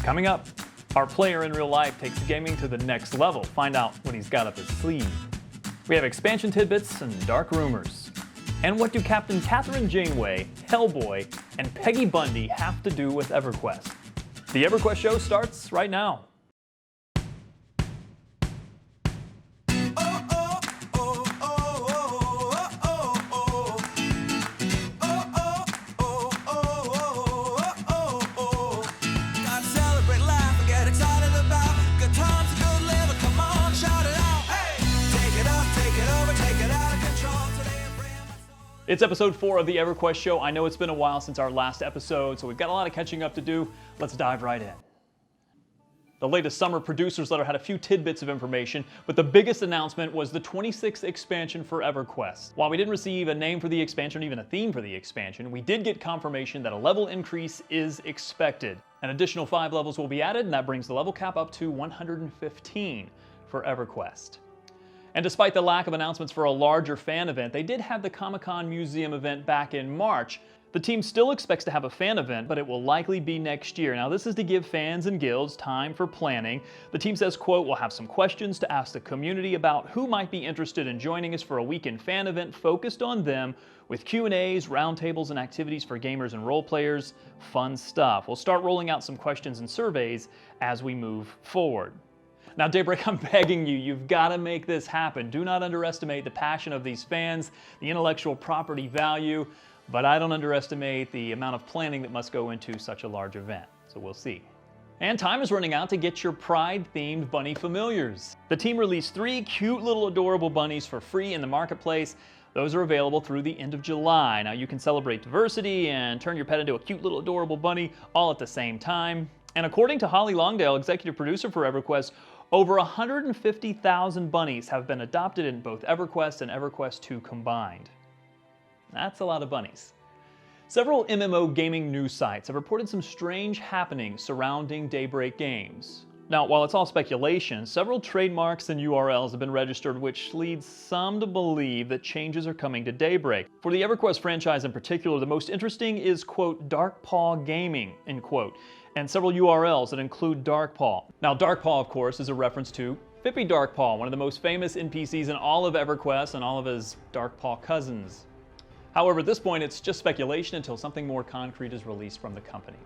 Coming up, our player in real life takes gaming to the next level. Find out what he's got up his sleeve. We have expansion tidbits and dark rumors. And what do Captain Catherine Janeway, Hellboy, and Peggy Bundy have to do with EverQuest? The EverQuest Show starts right now. It's episode 4 of the EverQuest Show. I know it's been a while since our last episode, so we've got a lot of catching up to do. Let's dive right in. The latest summer producers letter had a few tidbits of information, but the biggest announcement was the 26th expansion for EverQuest. While we didn't receive a name for the expansion or even a theme for the expansion, we did get confirmation that a level increase is expected. An additional 5 levels will be added, and that brings the level cap up to 115 for EverQuest. And despite the lack of announcements for a larger fan event, they did have the Comic-Con Museum event back in March. The team still expects to have a fan event, but it will likely be next year. Now, this is to give fans and guilds time for planning. The team says, quote, "We'll have some questions to ask the community about who might be interested in joining us for a weekend fan event focused on them with Q&As, roundtables, and activities for gamers and role players. Fun stuff. We'll start rolling out some questions and surveys as we move forward." Now, Daybreak, I'm begging you, you've got to make this happen. Do not underestimate the passion of these fans, the intellectual property value, but I don't underestimate the amount of planning that must go into such a large event. So we'll see. And time is running out to get your Pride-themed bunny familiars. The team released 3 cute little adorable bunnies for free in the marketplace. Those are available through the end of July. Now, you can celebrate diversity and turn your pet into a cute little adorable bunny all at the same time. And according to Holly Longdale, executive producer for EverQuest, over 150,000 bunnies have been adopted in both EverQuest and EverQuest II combined. That's a lot of bunnies. Several MMO gaming news sites have reported some strange happenings surrounding Daybreak games. Now, while it's all speculation, several trademarks and URLs have been registered, which leads some to believe that changes are coming to Daybreak. For the EverQuest franchise in particular, the most interesting is, quote, Dark Paw Gaming, end quote, and several URLs that include Dark Paw. Now, Dark Paw, of course, is a reference to Fippy Darkpaw, one of the most famous NPCs in all of EverQuest and all of his Dark Paw cousins. However, at this point, it's just speculation until something more concrete is released from the company.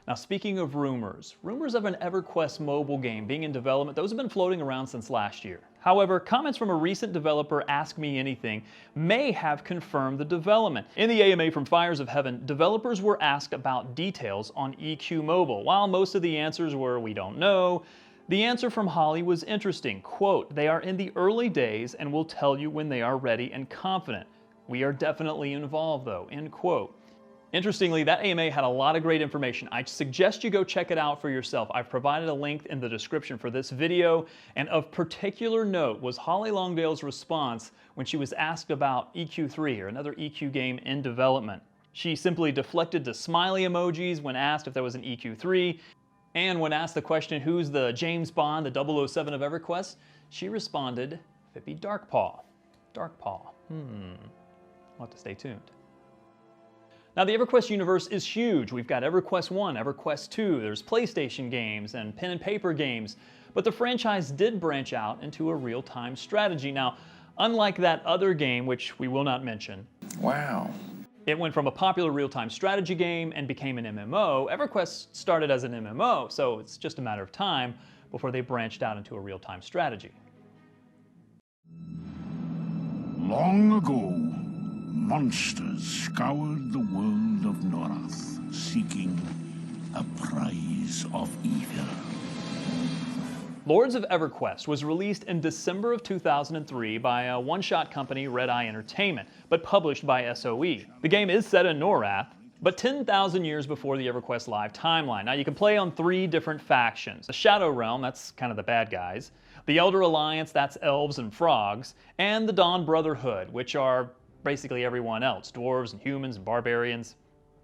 Now, speaking of rumors of an EverQuest mobile game being in development, those have been floating around since last year. However, comments from a recent developer, Ask Me Anything, may have confirmed the development. In the AMA from Fires of Heaven, developers were asked about details on EQ Mobile. While most of the answers were, "We don't know," the answer from Holly was interesting. Quote, "They are in the early days and will tell you when they are ready and confident. We are definitely involved though," end quote. Interestingly, that AMA had a lot of great information. I suggest you go check it out for yourself. I've provided a link in the description for this video, and of particular note was Holly Longdale's response when she was asked about EQ3, or another EQ game in development. She simply deflected to smiley emojis when asked if there was an EQ3, and when asked the question, who's the James Bond, the 007 of EverQuest, she responded, Fippy Darkpaw. Darkpaw. We'll have to stay tuned. Now, the EverQuest universe is huge. We've got EverQuest 1, EverQuest 2, there's PlayStation games and pen and paper games, but the franchise did branch out into a real-time strategy. Now, unlike that other game, which we will not mention, wow, it went from a popular real-time strategy game and became an MMO. EverQuest started as an MMO, so it's just a matter of time before they branched out into a real-time strategy. Long ago, monsters scoured the world of Norath, seeking a prize of evil. Lords of EverQuest was released in December of 2003 by a one-shot company, Red Eye Entertainment, but published by SOE. The game is set in Norath, but 10,000 years before the EverQuest Live timeline. Now, you can play on 3 different factions. The Shadow Realm, that's kind of the bad guys. The Elder Alliance, that's elves and frogs. And the Dawn Brotherhood, which are basically everyone else, dwarves and humans and barbarians.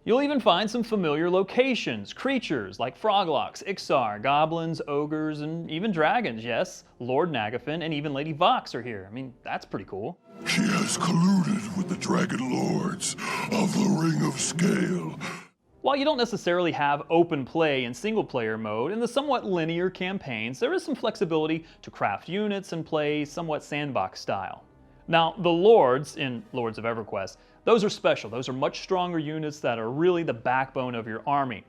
You'll even find some familiar locations, creatures like Froglocks, Ixar, goblins, ogres, and even dragons, yes. Lord Nagafin and even Lady Vox are here. I mean, that's pretty cool. She has colluded with the Dragon Lords of the Ring of Scale. While you don't necessarily have open play in single-player mode, in the somewhat linear campaigns, there is some flexibility to craft units and play somewhat sandbox style. Now, the Lords in Lords of EverQuest, those are special. Those are much stronger units that are really the backbone of your army.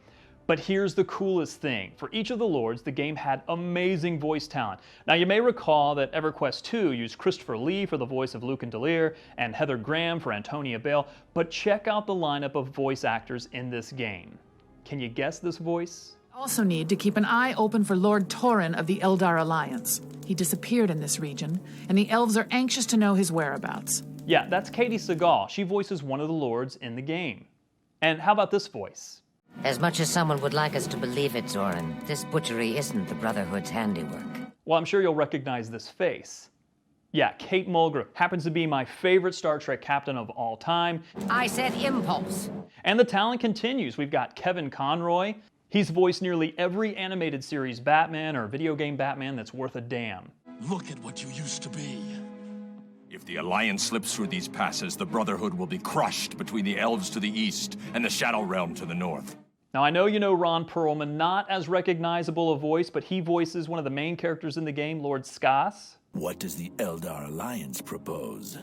But here's the coolest thing. For each of the Lords, the game had amazing voice talent. Now, you may recall that EverQuest II used Christopher Lee for the voice of Lucan Delir and Heather Graham for Antonia Bale, but check out the lineup of voice actors in this game. Can you guess this voice? Also need to keep an eye open for Lord Torin of the Eldar Alliance. He disappeared in this region, and the elves are anxious to know his whereabouts. Yeah, that's Katie Seagal. She voices one of the Lords in the game. And how about this voice? As much as someone would like us to believe it, Zoran, this butchery isn't the Brotherhood's handiwork. Well, I'm sure you'll recognize this face. Yeah, Kate Mulgrew happens to be my favorite Star Trek captain of all time. I said impulse. And the talent continues. We've got Kevin Conroy. He's voiced nearly every animated series Batman or video game Batman that's worth a damn. Look at what you used to be. If the Alliance slips through these passes, the Brotherhood will be crushed between the Elves to the east and the Shadow Realm to the north. Now, I know you know Ron Perlman, not as recognizable a voice, but he voices one of the main characters in the game, Lord Skass. What does the Eldar Alliance propose?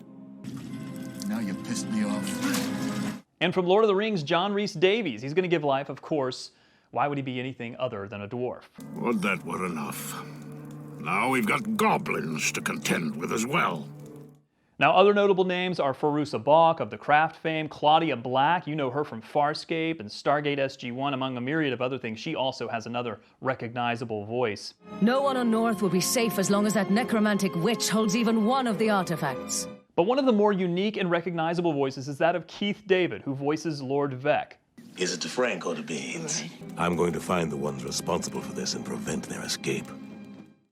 Now you pissed me off. And from Lord of the Rings, John Rhys-Davies. He's going to give life, of course. Why would he be anything other than a dwarf? Would that were enough. Now we've got goblins to contend with as well. Now, other notable names are Farousa Balk of the Craft fame, Claudia Black, you know her from Farscape and Stargate SG-1, among a myriad of other things. She also has another recognizable voice. No one on North will be safe as long as that necromantic witch holds even one of the artifacts. But one of the more unique and recognizable voices is that of Keith David, who voices Lord Vec. Is it DeFranco the Beans? I'm going to find the ones responsible for this and prevent their escape.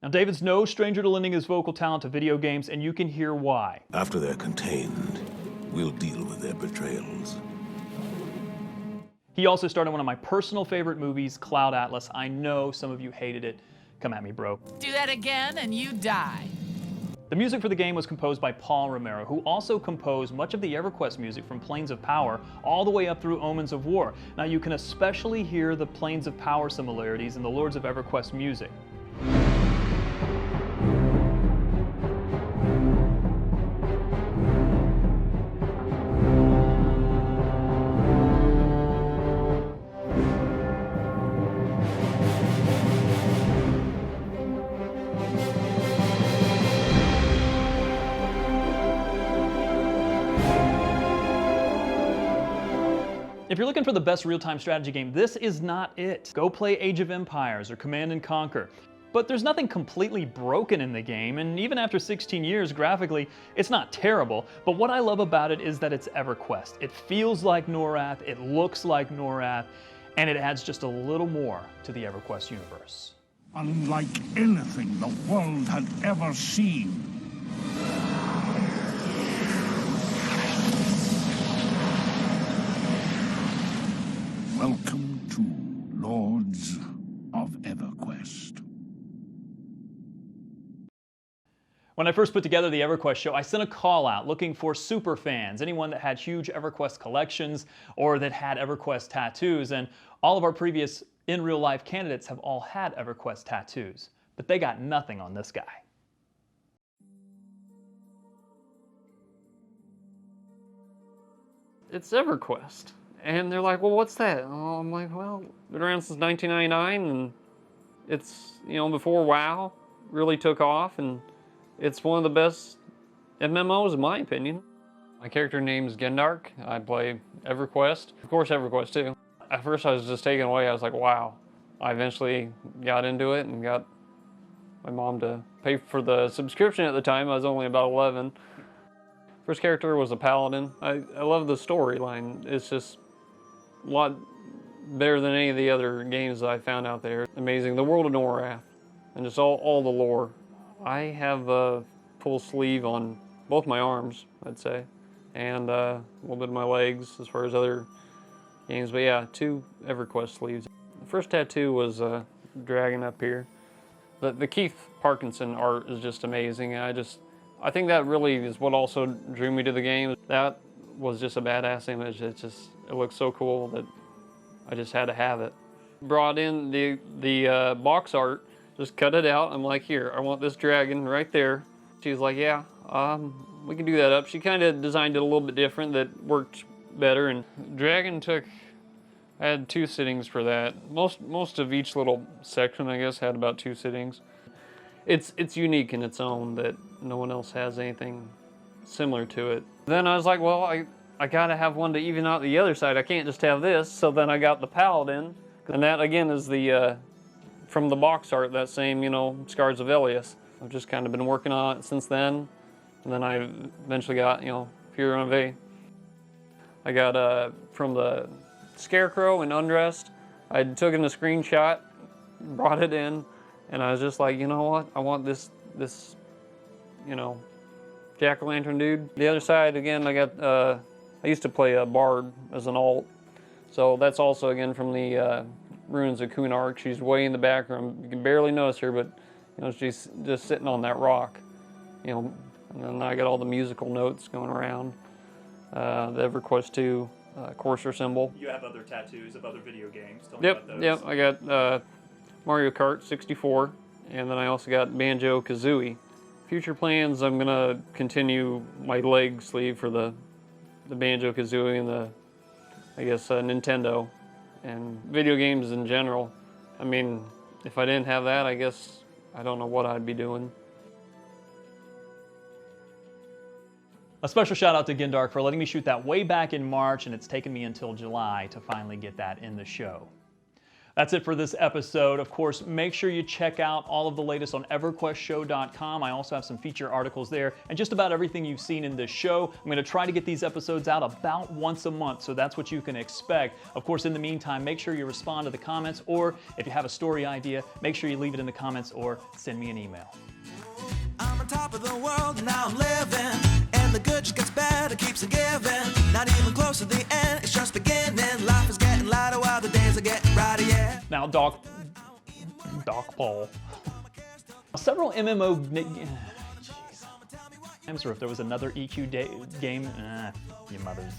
Now, David's no stranger to lending his vocal talent to video games, and you can hear why. After they're contained, we'll deal with their betrayals. He also starred in one of my personal favorite movies, Cloud Atlas. I know some of you hated it. Come at me, bro. Do that again and you die. The music for the game was composed by Paul Romero, who also composed much of the EverQuest music from Planes of Power all the way up through Omens of War. Now, you can especially hear the Planes of Power similarities in the Lords of EverQuest music. If you're looking for the best real-time strategy game, this is not it. Go play Age of Empires or Command & Conquer. But there's nothing completely broken in the game, and even after 16 years, graphically, it's not terrible. But what I love about it is that it's EverQuest. It feels like Norath, it looks like Norath, and it adds just a little more to the EverQuest universe. Unlike anything the world had ever seen. Welcome to Lords of EverQuest. When I first put together the EverQuest show, I sent a call out looking for super fans, anyone that had huge EverQuest collections or that had EverQuest tattoos, and all of our previous in real life candidates have all had EverQuest tattoos, but they got nothing on this guy. It's EverQuest. And they're like, well, what's that? And I'm like, well, been around since 1999, and it's, you know, before WoW really took off, and it's one of the best MMOs in my opinion. My character name is Gendark. I play EverQuest. Of course, EverQuest too. At first I was just taken away. I was like, wow. I eventually got into it and got my mom to pay for the subscription at the time. I was only about 11. First character was a paladin. I love the storyline. It's just a lot better than any of the other games that I found out there. Amazing. The world of Norath and just all the lore. I have a full sleeve on both my arms, I'd say, and a little bit of my legs as far as other games. But yeah, 2 EverQuest sleeves. The first tattoo was a dragon up here. The Keith Parkinson art is just amazing. I think that really is what also drew me to the game. That was just a badass image. It looks so cool that I just had to have it. Brought in the box art, just cut it out. I'm like, here, I want this dragon right there. She was like, yeah, we can do that up. She kind of designed it a little bit different that worked better. And dragon I had 2 sittings for that. Most of each little section, I guess, had about 2 sittings. It's unique in its own that no one else has anything similar to it. Then I was like, well, I gotta have one to even out the other side. I can't just have this. So then I got the paladin, and that again is the from the box art, that same, you know, Scars of Elias. I've just kind of been working on it since then, and then I eventually got, you know, Fury on V. I got from the Scarecrow and Undressed. I took in a screenshot, brought it in, and I was just like, you know what? I want this, you know, jack-o'-lantern dude. The other side, again, I got, I used to play a bard as an alt, so that's also again from the Ruins of Kunark. She's way in the background. You can barely notice her, but you know, she's just sitting on that rock, you know. And then I got all the musical notes going around. The EverQuest II Courser symbol. You have other tattoos of other video games. Tell me about those. Yep. I got Mario Kart 64, and then I also got Banjo-Kazooie. Future plans, I'm gonna continue my leg sleeve for the Banjo-Kazooie and the, I guess, Nintendo and video games in general. I mean, if I didn't have that, I guess I don't know what I'd be doing. A special shout out to Gendark for letting me shoot that way back in March, and it's taken me until July to finally get that in the show. That's it for this episode. Of course, make sure you check out all of the latest on EverQuestShow.com. I also have some feature articles there and just about everything you've seen in this show. I'm going to try to get these episodes out about once a month, so that's what you can expect. Of course, in the meantime, make sure you respond to the comments, or if you have a story idea, make sure you leave it in the comments or send me an email. I'm on top of the world, now I'm living, and the good just gets better, keeps on giving. Not even close to the end, it's just beginning. Life is getting lighter while the days are getting brighter, yeah. Now, Doc Paul. Several MMO... Jeez. Or if there was another EQ game... you mothers.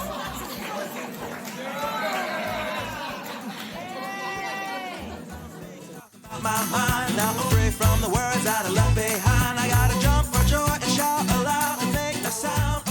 My mind, now I'm free from the words that I left behind. I gotta jump for joy and shout aloud and make a sound.